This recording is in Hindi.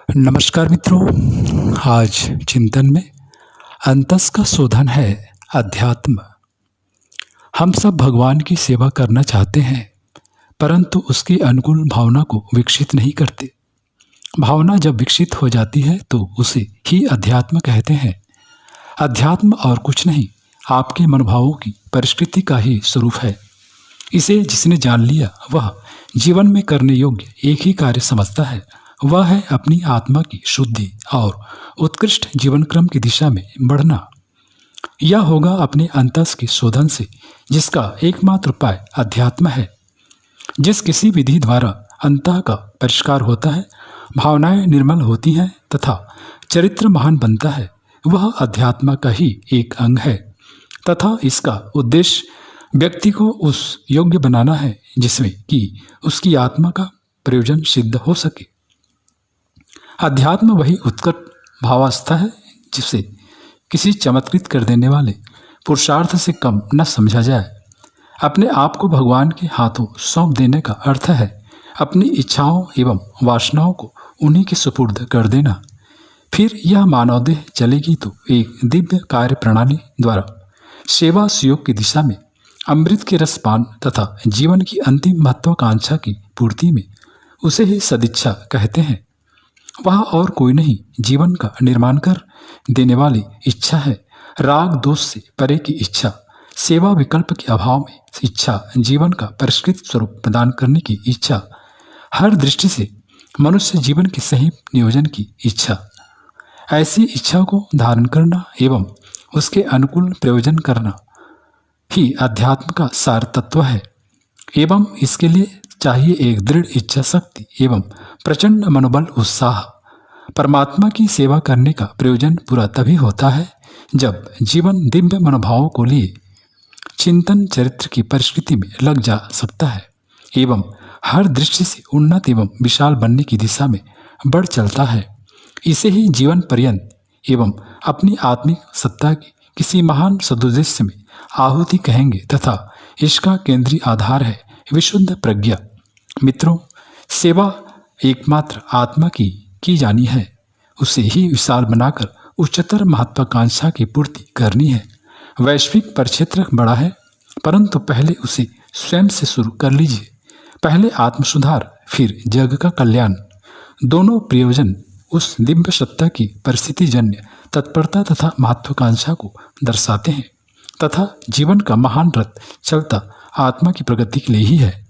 नमस्कार मित्रों, आज चिंतन में अंतस का शोधन है अध्यात्म। हम सब भगवान की सेवा करना चाहते हैं, परंतु उसकी अनुकूल भावना को विकसित नहीं करते। भावना जब विकसित हो जाती है तो उसे ही अध्यात्म कहते हैं। अध्यात्म और कुछ नहीं, आपके मनोभावों की परिस्थिति का ही स्वरूप है। इसे जिसने जान लिया वह जीवन में करने योग्य एक ही कार्य समझता है, वह है अपनी आत्मा की शुद्धि और उत्कृष्ट जीवन क्रम की दिशा में बढ़ना। यह होगा अपने अंतस के शोधन से, जिसका एकमात्र उपाय अध्यात्म है। जिस किसी विधि द्वारा अंतः का परिष्कार होता है, भावनाएं निर्मल होती हैं तथा चरित्र महान बनता है, वह अध्यात्म का ही एक अंग है तथा इसका उद्देश्य व्यक्ति को उस योग्य बनाना है जिसमें कि उसकी आत्मा का प्रयोजन सिद्ध हो सके। अध्यात्म वही उत्कट भावावस्था है जिसे किसी चमत्कृत कर देने वाले पुरुषार्थ से कम न समझा जाए। अपने आप को भगवान के हाथों सौंप देने का अर्थ है अपनी इच्छाओं एवं वासनाओं को उन्हीं के सुपुर्द कर देना। फिर यह मानव देह चलेगी तो एक दिव्य कार्य प्रणाली द्वारा सेवा सुयोग की दिशा में अमृत के रसपान तथा जीवन की अंतिम महत्वाकांक्षा की पूर्ति में उसे ही सदिच्छा कहते हैं। वह और कोई नहीं, जीवन का निर्माण कर देने वाली इच्छा है। राग दोष से परे की इच्छा, सेवा विकल्प के अभाव में इच्छा, जीवन का परिष्कृत स्वरूप प्रदान करने की इच्छा, हर दृष्टि से मनुष्य जीवन के सही नियोजन की इच्छा। ऐसी इच्छा को धारण करना एवं उसके अनुकूल प्रयोजन करना ही अध्यात्म का सार तत्व है। एवं इसके लिए चाहिए एक दृढ़ इच्छा शक्ति एवं प्रचंड मनोबल उत्साह। परमात्मा की सेवा करने का प्रयोजन पूरा तभी होता है जब जीवन दिव्य मनोभावों को लिए चिंतन चरित्र की परिस्थिति में लग जा सकता है एवं हर दृष्टि से उन्नत एवं विशाल बनने की दिशा में बढ़ चलता है। इसे ही जीवन पर्यंत एवं अपनी आत्मिक सत्ता की किसी महान सदुद्देश्य में आहुति कहेंगे तथा इसका केंद्रीय आधार है विशुद्ध प्रज्ञा। मित्रों, सेवा एकमात्र आत्मा की जानी है। उसे ही विशाल बनाकर उच्चतर महत्वाकांक्षा की पूर्ति करनी है। वैश्विक परिक्षेत्र बड़ा है, परंतु पहले उसे स्वयं से शुरू कर लीजिए। पहले आत्म सुधार, फिर जग का कल्याण। दोनों प्रयोजन उस दिव्य सत्ता की परिस्थिति जन्य तत्परता तथा महत्वाकांक्षा को दर्शाते हैं तथा जीवन का महान रथ चलता आत्मा की प्रगति के लिए ही है।